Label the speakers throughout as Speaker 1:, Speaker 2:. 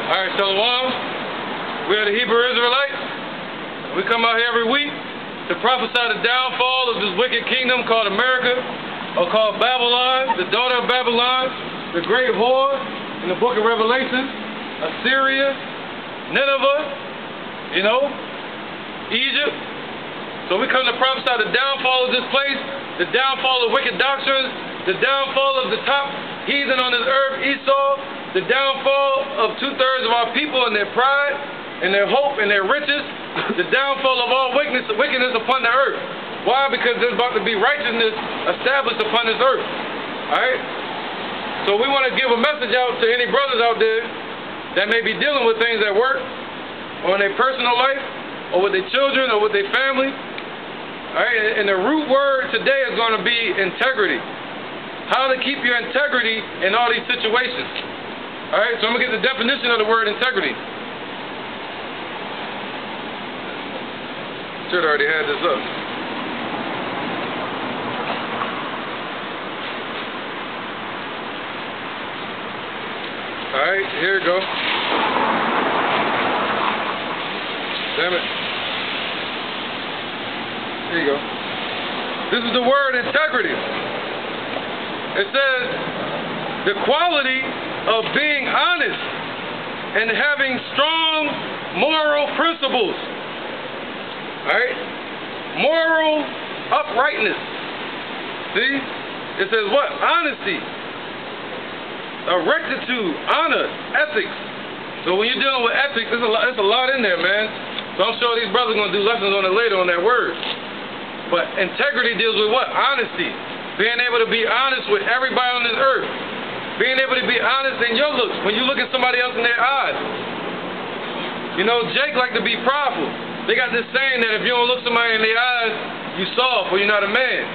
Speaker 1: Alright, Shalom. We are the Hebrew Israelites. We come out here every week to prophesy the downfall of this wicked kingdom called America, or called Babylon, the daughter of Babylon, the great whore in the book of Revelation, Assyria, Nineveh, Egypt. So we come to prophesy the downfall of this place, the downfall of wicked doctrines, the downfall of the top heathen on this earth, Esau, the downfall of 2/3 of our people and their pride and their hope and their riches, the downfall of all wickedness upon the earth. Why? Because there's about to be righteousness established upon this earth. Alright? So we want to give a message out to any brothers out there that may be dealing with things at work, or in their personal life, or with their children, or with their family. Alright? And the root word today is going to be integrity. How to keep your integrity in all these situations. Alright, so I'm going to get the definition of the word integrity. Should have already had this up. Alright, here we go. Damn it. Here you go. This is the word integrity. It says, the quality of being honest and having strong moral principles. Alright? Moral uprightness. See? It says what? Honesty. Rectitude, honor, ethics. So when you're dealing with ethics, there's a lot in there, man. So I'm sure these brothers are going to do lessons on it later on that word. But integrity deals with what? Honesty. Being able to be honest with everybody on this earth. Being able to be honest in your looks when you look at somebody else in their eyes. Jake like to be prideful. They got this saying that if you don't look somebody in their eyes, you soft or you're not a man.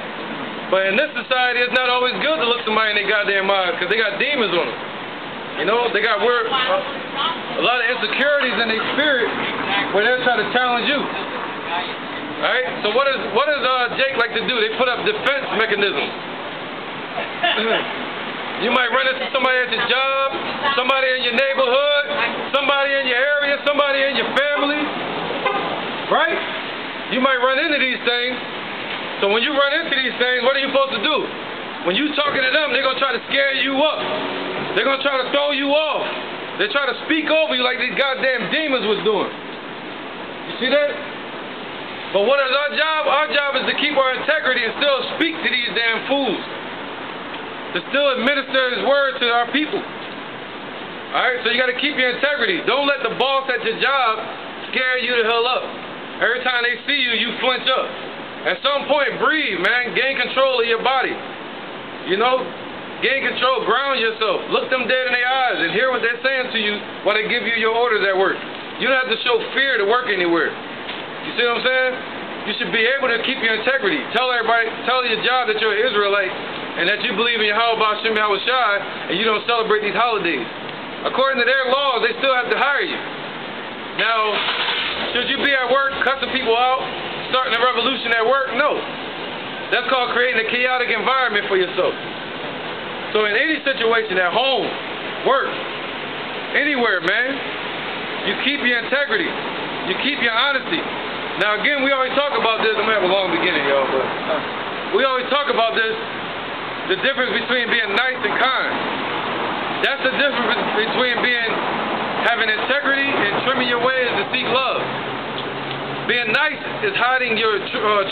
Speaker 1: But in this society, it's not always good to look somebody in their goddamn eyes because they got demons on them. They got a lot of insecurities in their spirit where they're trying to challenge you. Alright, so what does Jake like to do? They put up defense mechanisms. You might run into somebody at your job, somebody in your neighborhood, somebody in your area, somebody in your family. Right? You might run into these things. So when you run into these things, what are you supposed to do? When you talking to them, they're going to try to scare you up. They're going to try to throw you off. They try to speak over you like these goddamn demons was doing. You see that? But what is our job? Our job is to keep our integrity and still speak to these damn fools. To still administer his word to our people. Alright, so you got to keep your integrity. Don't let the boss at your job scare you the hell up. Every time they see you, you flinch up. At some point, breathe, man. Gain control of your body. Gain control. Ground yourself. Look them dead in their eyes and hear what they're saying to you while they give you your orders at work. You don't have to show fear to work anywhere. You see what I'm saying? You should be able to keep your integrity. Tell your job that you're an Israelite and that you believe in Yahweh Shem Yahweh Shai and you don't celebrate these holidays. According to their laws, they still have to hire you. Now, should you be at work cussing people out, starting a revolution at work? No. That's called creating a chaotic environment for yourself. So in any situation, at home, work, anywhere, man, you keep your integrity. You keep your honesty. Now again, we always talk about this. I'm going to have a long beginning, y'all, but we always talk about this, the difference between being nice and kind. That's the difference between having integrity and trimming your ways to seek love. Being nice is hiding your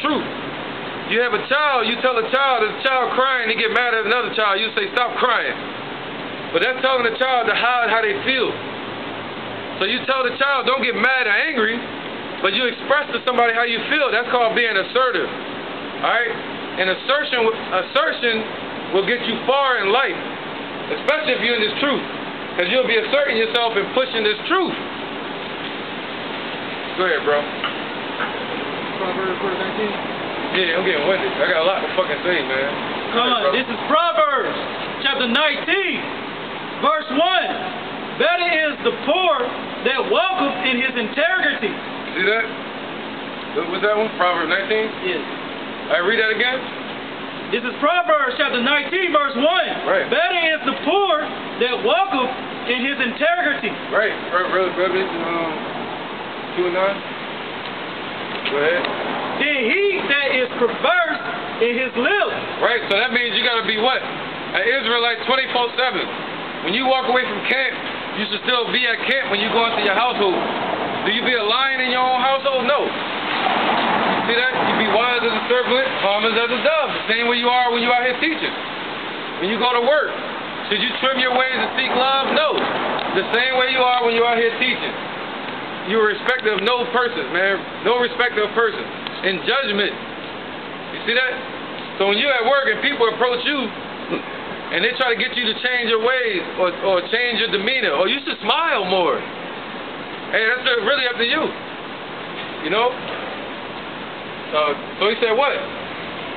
Speaker 1: truth. You have a child, you tell a child, there's a child crying, they get mad at another child, you say, stop crying. But that's telling the child to hide how they feel. So you tell the child, don't get mad or angry, but you express to somebody how you feel. That's called being assertive. Alright? And assertion will get you far in life, especially if you're in this truth. Because you'll be asserting yourself and pushing this truth. Go ahead, bro.
Speaker 2: Proverbs 19.
Speaker 1: Yeah, I'm getting winded. I got a lot to fucking say, man.
Speaker 2: Come on, this is Proverbs chapter 19, verse 1. Better is the poor that walketh in his integrity.
Speaker 1: See that? What's that one? Proverbs 19?
Speaker 2: Yes.
Speaker 1: All right, read that again.
Speaker 2: This is Proverbs chapter 19, verse 1.
Speaker 1: Right.
Speaker 2: Better is the poor that walketh in his integrity.
Speaker 1: Right. Revelation 2 and 9. Go ahead.
Speaker 2: Then he that is perverse in his lips.
Speaker 1: Right, so that means you got to be what? An Israelite 24/7. When you walk away from camp, you should still be at camp when you go into your household. Do you be a lion in your own household? No. See that? You be wise as a serpent, harmless as a dove. The same way you are when you out here teaching. When you go to work, should you trim your ways and seek love? No. The same way you are when you out here teaching. You're respecter of no person, man. No respecter of person. In judgment. You see that? So when you're at work and people approach you and they try to get you to change your ways or change your demeanor, or you should smile more. Hey, that's really up to you. You know? So he said what?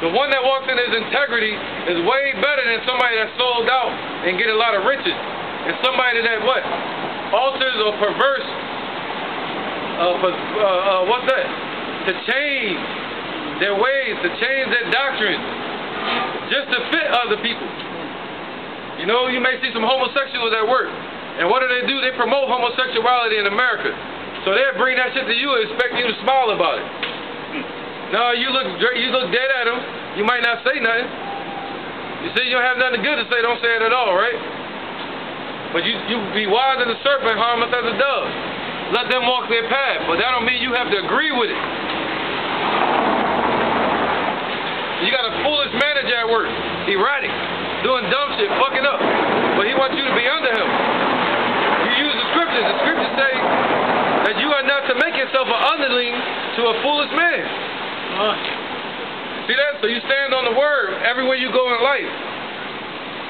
Speaker 1: The one that walks in his integrity is way better than somebody that's sold out and get a lot of riches. And somebody that what? Alters or perverse. What's that? To change their ways, to change their doctrine, just to fit other people. You know, you may see some homosexuals at work, and what do? They promote homosexuality in America. So they'll bring that shit to you and expect you to smile about it. No, you look dead at them, you might not say nothing. You see, you don't have nothing good to say, don't say it at all, right? But you be wise as a serpent, harmless as a dove. Let them walk their path, but that don't mean you have to agree with it. You got a foolish manager at work, erratic, doing dumb shit, fucking up, but he wants you to be under him. You use the scriptures. The scriptures say that you are not to make yourself an underling to a foolish man. See that? So you stand on the word everywhere you go in life.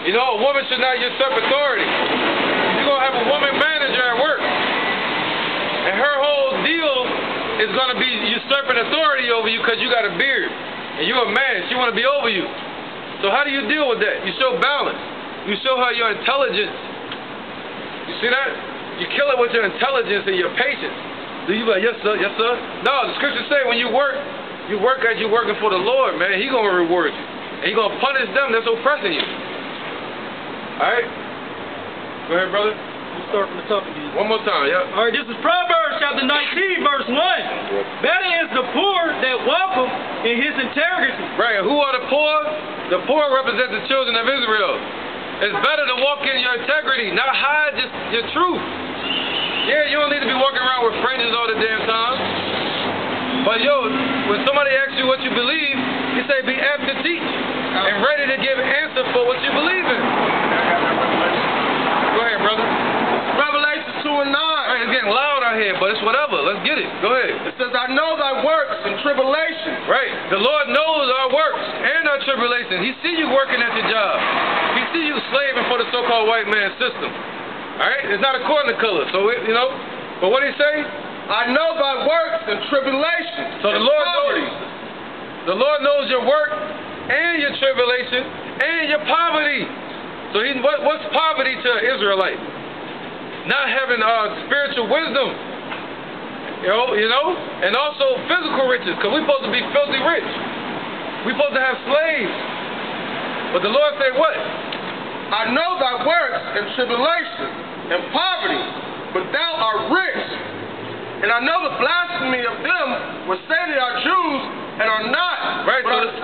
Speaker 1: You know, a woman should not usurp authority. You're going to have a woman manager at work, and her whole deal is going to be usurping authority over you because you got a beard. And you're a man. She want to be over you. So how do you deal with that? You show balance. You show her your intelligence. You see that? You kill it with your intelligence and your patience. Do you be like, yes sir, yes sir? No, the scriptures say when you work as you're working for the Lord, man. He's going to reward you. And he's going to punish them that's oppressing you. Alright? Go ahead, brother.
Speaker 2: We'll start from the top again.
Speaker 1: One more time, yeah.
Speaker 2: Alright, this is Proverbs chapter 19, verse 1. Better is the poor that welcome in his integrity.
Speaker 1: Right, who are the poor? The poor represent the children of Israel. It's better to walk in your integrity, not hide just your truth. Yeah, you don't need to be walking around with fringes all the damn time. But yo, when somebody asks you what you believe, you say be apt to teach and ready to give an answer for what you believe in. Go ahead, brother.
Speaker 3: Revelation 2 and 9.
Speaker 1: Right, it's getting loud out here, but it's whatever. Let's get it. Go ahead.
Speaker 3: It says, I know thy works and tribulation.
Speaker 1: Right. The Lord knows our works and our tribulation. He see you working at your job. He see you slaving for the so-called white man system. All right? It's not according to color. So, you know, but what did he say?
Speaker 3: I know thy works and tribulation.
Speaker 1: So the Lord knows your work and your tribulation and your poverty. So what's poverty to an Israelite? Not having spiritual wisdom, you know, and also physical riches, because we're supposed to be filthy rich. We're supposed to have slaves. But the Lord said what?
Speaker 3: I know thy works and tribulation and poverty, but thou art rich. And I know the blasphemy of them which say they are Jews and are not.
Speaker 1: Right,
Speaker 3: but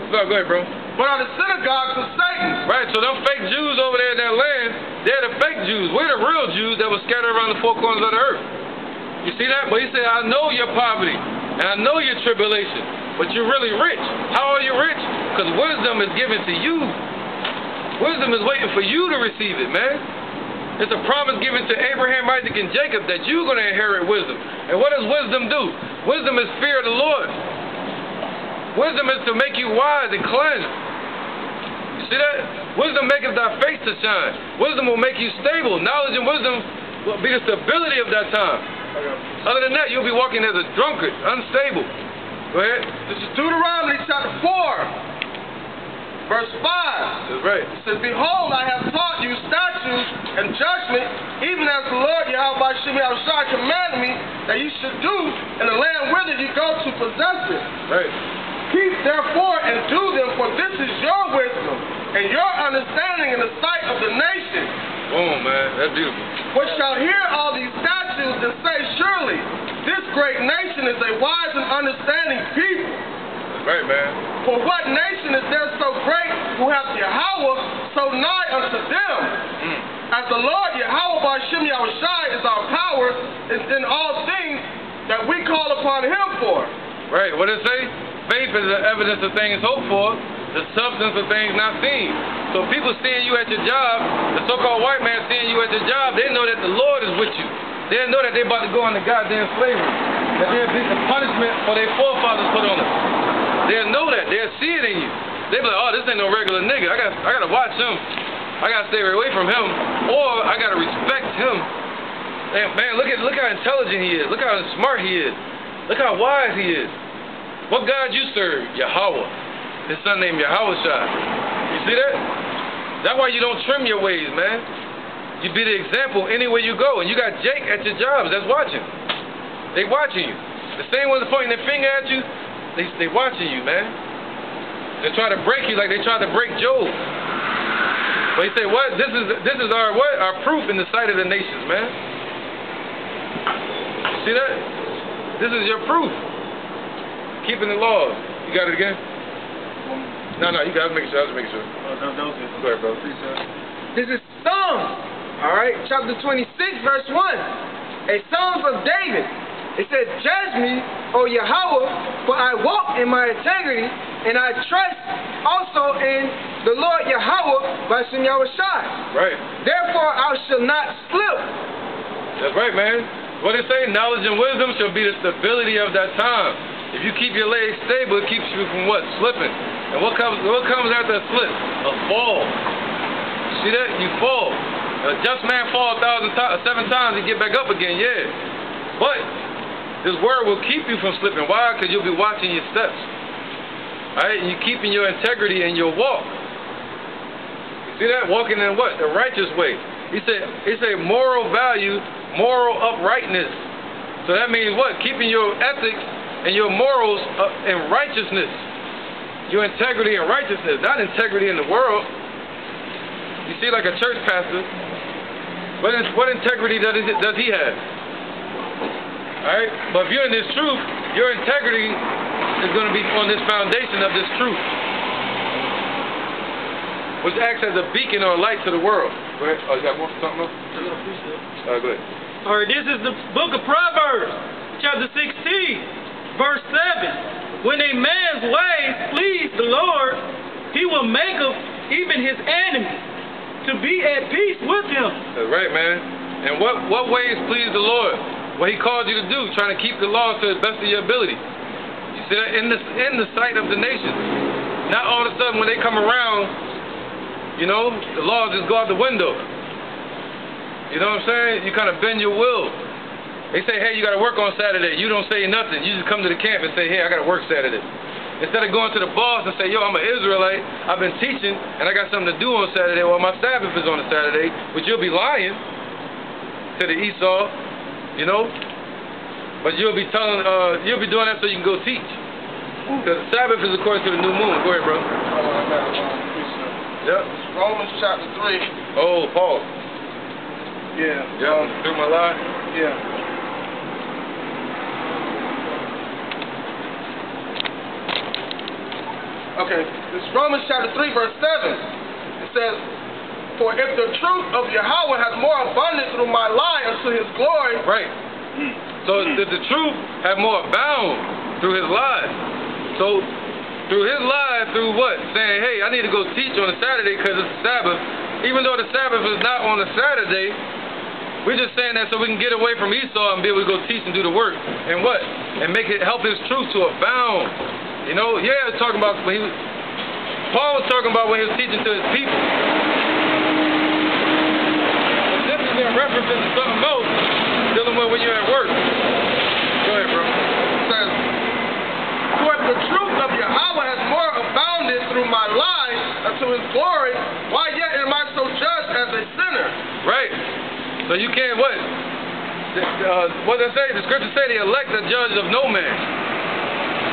Speaker 1: go ahead, bro.
Speaker 3: But are the synagogues of Satan.
Speaker 1: Right, so them fake Jews over there in that land, they're the fake Jews. We're the real Jews that were scattered around the four corners of the earth. You see that? But he said, I know your poverty, and I know your tribulation, but you're really rich. How are you rich? Because wisdom is given to you. Wisdom is waiting for you to receive it, man. It's a promise given to Abraham, Isaac, and Jacob that you're going to inherit wisdom. And what does wisdom do? Wisdom is fear of the Lord. Wisdom is to make you wise and cleansed. You see that? Wisdom maketh thy face to shine. Wisdom will make you stable. Knowledge and wisdom will be the stability of that time. Other than that, you'll be walking as a drunkard, unstable. Go ahead.
Speaker 3: This is Deuteronomy chapter 4. Verse 5.
Speaker 1: That's right.
Speaker 3: It says, behold, I have taught you statutes and judgment, even as the Lord Yahweh Shemi Yahushua commanded me that you should do in the land whither you go to possess it.
Speaker 1: Right.
Speaker 3: Keep therefore and do them, for this is your wisdom and your understanding in the sight of the nation
Speaker 1: Boom, man. That's beautiful.
Speaker 3: Which shall hear all these statutes and say, surely this great nation is a wise and understanding people.
Speaker 1: That's right, man.
Speaker 3: For what nation is there so great who hath Yahweh so nigh unto them? As the Lord Yahweh Ba'Shem Yahushai is our power in all things that we call upon him for.
Speaker 1: Right. What does it say? Faith is the evidence of things hoped for, the substance of things not seen. So people seeing you at your job, the so-called white man seeing you at your job, they know that the Lord is with you. They know that they're about to go into goddamn slavery. That there'll be some punishment for their forefathers put on them. They'll know that. They'll see it in you. They'll be like, oh, this ain't no regular nigga. I gotta watch him. I gotta stay away from him. Or I gotta respect him. And man, look how intelligent he is. Look how smart he is. Look how wise he is. What God you serve? Yahweh. His son named Yahushua. You see that? That's why you don't trim your ways, man. You be the example anywhere you go. And you got Jake at your jobs that's watching. They watching you. The same ones pointing their finger at you, they watching you, man. They try to break you like they tried to break Job. But he say, what? This is our what? Our proof in the sight of the nations, man. You see that? This is your proof. Keeping the laws. You got it again? No, you got to make sure. Go ahead, bro.
Speaker 4: This is Psalms, all right, chapter 26, verse 1. A Psalms of David. It says, judge me, O Yahweh, for I walk in my integrity, and I trust also in the Lord Yahweh Ba'Shem Yahushai.
Speaker 1: Right.
Speaker 4: Therefore I shall not slip.
Speaker 1: That's right, man. What it say? Knowledge and wisdom shall be the stability of that time. If you keep your legs stable, it keeps you from what? Slipping. And what comes after a slip? A fall. See that? You fall. A just man fall 7 times and get back up again, yeah. But this word will keep you from slipping. Why? Because you'll be watching your steps. Alright? And you're keeping your integrity in your walk. You see that? Walking in what? The righteous way. He said moral value, moral uprightness. So that means what? Keeping your ethics and your morals in righteousness. Your integrity and righteousness, not integrity in the world. You see, like a church pastor, what integrity does he have? Alright? But if you're in this truth, your integrity is going to be on this foundation of this truth, which acts as a beacon or a light to the world. Go ahead. Oh, you got something else? Go ahead.
Speaker 2: Alright, this is the book of Proverbs, chapter 16. Verse 7, when a man's ways please the Lord, he will make of even his enemies to be at peace with him.
Speaker 1: That's right, man. And what ways please the Lord? What he called you to do, trying to keep the laws to the best of your ability. You see that? In the sight of the nations. Not all of a sudden when they come around, you know, the laws just go out the window. You know what I'm saying? You kind of bend your will. They say, hey, you got to work on Saturday. You don't say nothing. You just come to the camp and say, hey, I got to work Saturday. Instead of going to the boss and say, yo, I'm an Israelite. I've been teaching, and I got something to do on Saturday. Well, my Sabbath is on a Saturday, but you'll be lying to the Esau, you know. But you'll be doing that so you can go teach. Because the Sabbath is according to the new moon. Go ahead, bro. Yep.
Speaker 3: Romans chapter 3.
Speaker 1: Oh, Paul.
Speaker 3: Yeah.
Speaker 1: Through my lie?
Speaker 3: Yeah. Okay, this is Romans chapter 3, verse 7. It says, for if the truth of Yahweh has more abundance through my lie unto his glory.
Speaker 1: Right. So the truth have more abound through his lie. So through his lie, through what? Saying, hey, I need to go teach on a Saturday because it's a Sabbath. Even though the Sabbath is not on a Saturday, we're just saying that so we can get away from Esau and be able to go teach and do the work. And what? And make it help his truth to abound. You know, yeah, talking about when Paul was talking about when he was teaching to his people. But this is in reference to something else dealing with when you're at work. Go ahead, bro.
Speaker 3: It says, for if the truth of Yahweh has more abounded through my lie unto his glory, why yet am I so judged as a sinner?
Speaker 1: Right. So you can't what? What they say? The scriptures say the elect are judged of no man.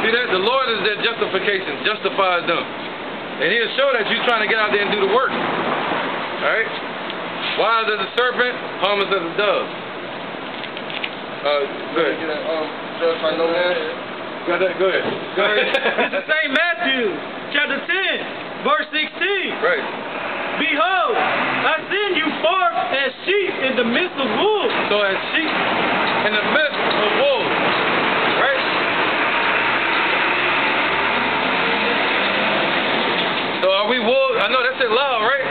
Speaker 1: See that? The Lord is their justification, justifies them. And he'll show that you're trying to get out there and do the work. Alright? Wise as a serpent, harmless as a dove. Good.
Speaker 3: Judge, I know that.
Speaker 1: Got that? Go ahead. Go ahead.
Speaker 2: It's the same Matthew, chapter 10, verse 16.
Speaker 1: Right.
Speaker 2: Behold, I send you forth as sheep in the midst of wolves.
Speaker 1: So as sheep in the midst of wolves. Right? So are we wolves? I know that's it loud, right?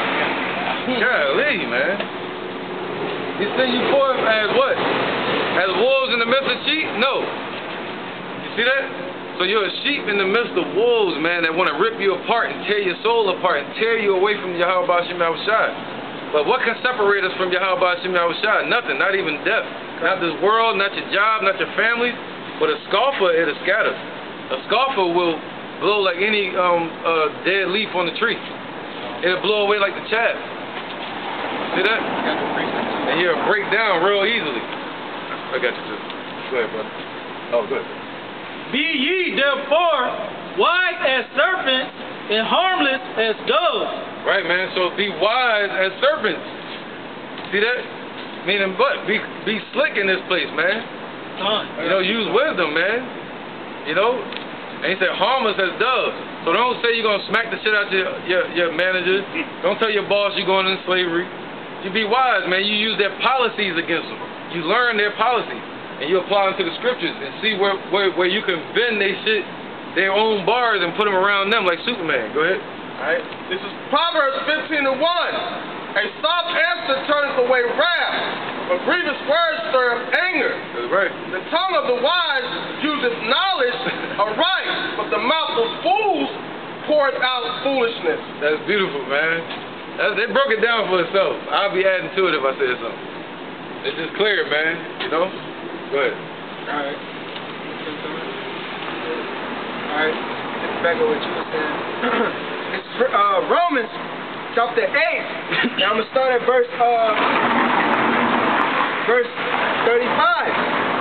Speaker 1: Golly, man. He send you forth as what? As wolves in the midst of sheep? No. You see that? So you're a sheep in the midst of wolves, man, that want to rip you apart and tear your soul apart and tear you away from Yahweh Ba'ashem Yahushua. But what can separate us from Yahweh Ba'ashem Yahushua? Nothing, not even death. Not this world, not your job, not your family. But a scoffer, it'll scatter. A scoffer will blow like any dead leaf on the tree. It'll blow away like the chaff. See that? And you'll break down real easily. I got you, too. Go ahead, brother. Oh, good.
Speaker 2: Be ye therefore wise as serpents and harmless as doves.
Speaker 1: Right, man. So be wise as serpents. See that? Meaning, but be slick in this place, man. You know, use wisdom, man. You know. And he said harmless as doves. So don't say you're gonna smack the shit out your manager. Don't tell your boss you're going into slavery. You be wise, man. You use their policies against them. You learn their policies. And you apply them to the scriptures and see where you can bend their own bars and put them around them like Superman. Go ahead.
Speaker 3: All right. This is Proverbs 15:1. A soft answer turneth away wrath, but grievous words stir up anger.
Speaker 1: That's right.
Speaker 3: The tongue of the wise useth knowledge aright, but the mouth of fools poureth out foolishness.
Speaker 1: That's beautiful, man. They broke it down for itself. I'll be adding to it if I said something. It's just clear, man. You know? Go ahead.
Speaker 4: Alright. Alright. Back on what you were saying. It's Romans chapter 8. Now I'm going to start at verse 35.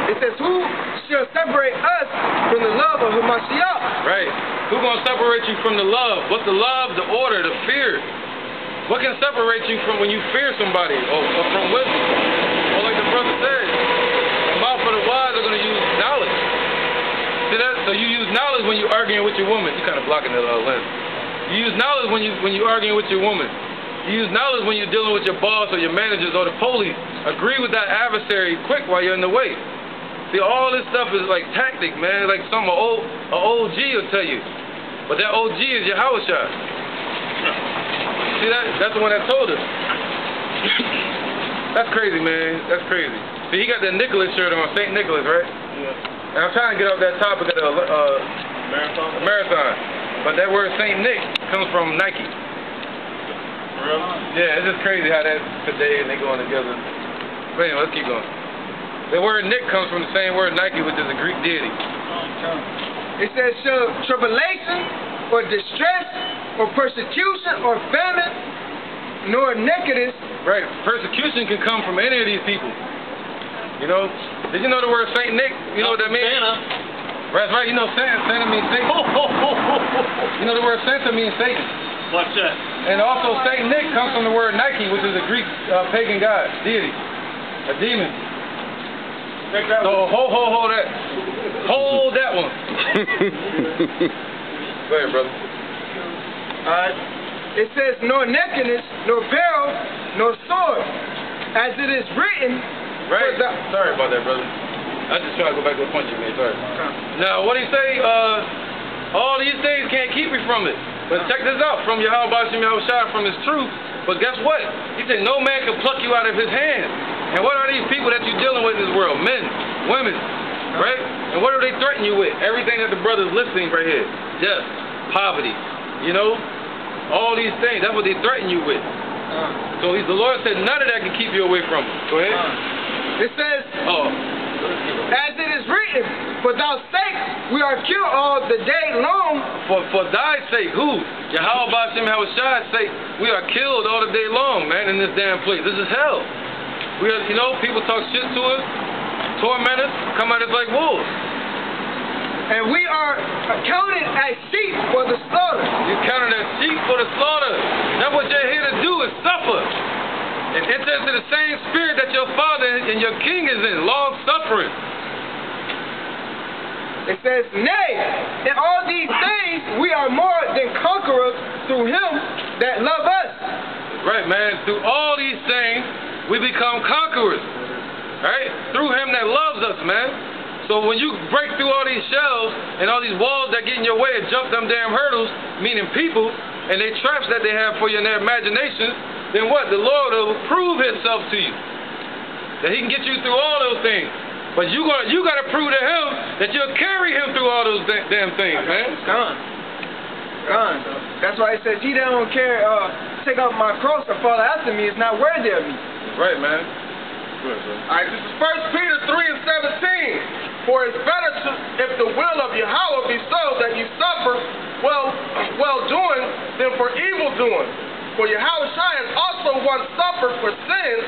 Speaker 4: It says, who shall separate us from the love of Hamashiach?
Speaker 1: Right. Who's going to separate you from the love? What's the love, the order, the fear? What can separate you from when you fear somebody or from wisdom? Or like the brother said, the mouth of the wise are going to use knowledge. See that? So you use knowledge when you're arguing with your woman. You're kind of blocking the lens. You use knowledge when you're arguing with your woman. You use knowledge when you're dealing with your boss or your managers or the police. Agree with that adversary quick while you're in the way. See, all this stuff is like tactic, man. Like something an OG will tell you. But that OG is your Yahushua. See that? That's the one that told us. That's crazy, man. That's crazy. See, he got that Nicholas shirt on, St. Nicholas, right? Yeah. And I'm trying to get off that topic of the marathon. But that word St. Nick comes from Nike.
Speaker 3: Really?
Speaker 1: Yeah, it's just crazy how that today and they going together. But anyway, let's keep going. The word Nick comes from the same word Nike, which is a Greek deity.
Speaker 4: It says, shall tribulation or distress or persecution or famine nor nakedness.
Speaker 1: Right. Persecution can come from any of these people. You know? Did you know the word Saint Nick? You know what that means?
Speaker 2: Santa.
Speaker 1: That's right. You know Santa means Satan. You know the word Santa means Satan.
Speaker 2: Watch that.
Speaker 1: And also Saint Nick comes from the word Nike, which is a Greek pagan god, deity, a demon. So hold that. Hold that one. Go ahead, brother.
Speaker 4: It says, nor nakedness, nor peril, nor sword, as it is written.
Speaker 1: Right. Sorry about that, brother. I just trying to go back to the point you made. Sorry. Now, what do you say? All these things can't keep you from it. But check this out, from Yahweh Ba'ashem Yahushua, from his truth. But guess what? He said, no man can pluck you out of his hand. And what are these people that you're dealing with in this world? Men, women, right? And what do they threaten you with? Everything that the brother's listing right here. Death, poverty, you know? All these things, that's what they threaten you with. So the Lord said none of that can keep you away from him. Go ahead.
Speaker 4: It says, as it is written, for thy sake we are killed all the day long.
Speaker 1: For thy sake, who? Yahweh Ba'ashem Yahushua's sake, we are killed all the day long, man, in this damn place. This is hell. We are, you know, people talk shit to us, torment us, come at us like wolves.
Speaker 4: And we are counted as sheep for the slaughter.
Speaker 1: You're counted as sheep for the slaughter. That's what you're here to do, is suffer. And enter into the same spirit that your Father and your King is in, long-suffering.
Speaker 4: It says, nay, in all these things we are more than conquerors through him that love us.
Speaker 1: Right, man. Through all these things, we become conquerors. Right? Through him that loves us, man. So when you break through all these shells and all these walls that get in your way and jump them damn hurdles, meaning people, and they traps that they have for you in their imaginations, then what? The Lord will prove himself to you. That he can get you through all those things. But you gotta prove to him that you'll carry him through all those damn things, man.
Speaker 4: Gone. That's why it says, he that don't care, take up my cross and follow after me is not worthy of me.
Speaker 1: Right, man.
Speaker 3: Alright, this is 1 Peter 3:17. For it's better if the will of Yahweh be so that you suffer well doing than for evil doing. For Yahweh has also once suffered for sins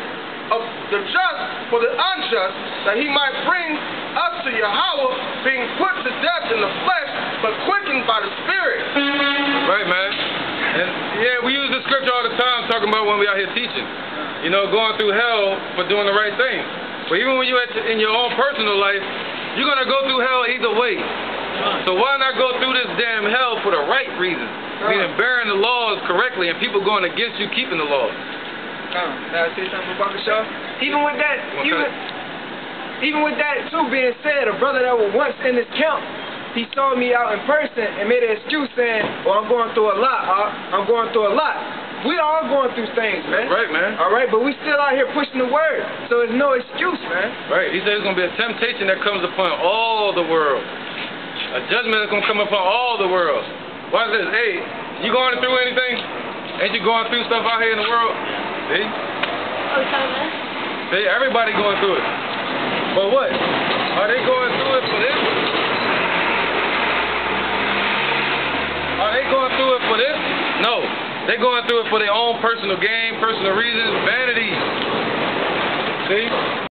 Speaker 3: of the just for the unjust, that he might bring us to Yahweh, being put to death in the flesh, but quickened by the Spirit.
Speaker 1: Right, man. And yeah, we use the scripture all the time talking about when we out here teaching. You know, going through hell for doing the right thing. But even when you're in your own personal life, you're going to go through hell either way. So why not go through this damn hell for the right reason? Meaning bearing the laws correctly and people going against you keeping the laws.
Speaker 4: Now I say something about Shaw. Even with that too being said, a brother that was once in this camp, he saw me out in person and made an excuse saying, "Well, I'm going through a lot. I'm going through a lot." We all going through things, man.
Speaker 1: Right, man.
Speaker 4: All right, but we still out here pushing the word, so there's no excuse, man.
Speaker 1: Right. He said there's going to be a temptation that comes upon all the world. A judgment is going to come upon all the world. Watch this. Hey, you going through anything? Ain't you going through stuff out here in the world? See? See, everybody going through it. But what? Are they going through it for this? Are they going through it for this? No. They're going through it for their own personal gain, personal reasons, vanity. See?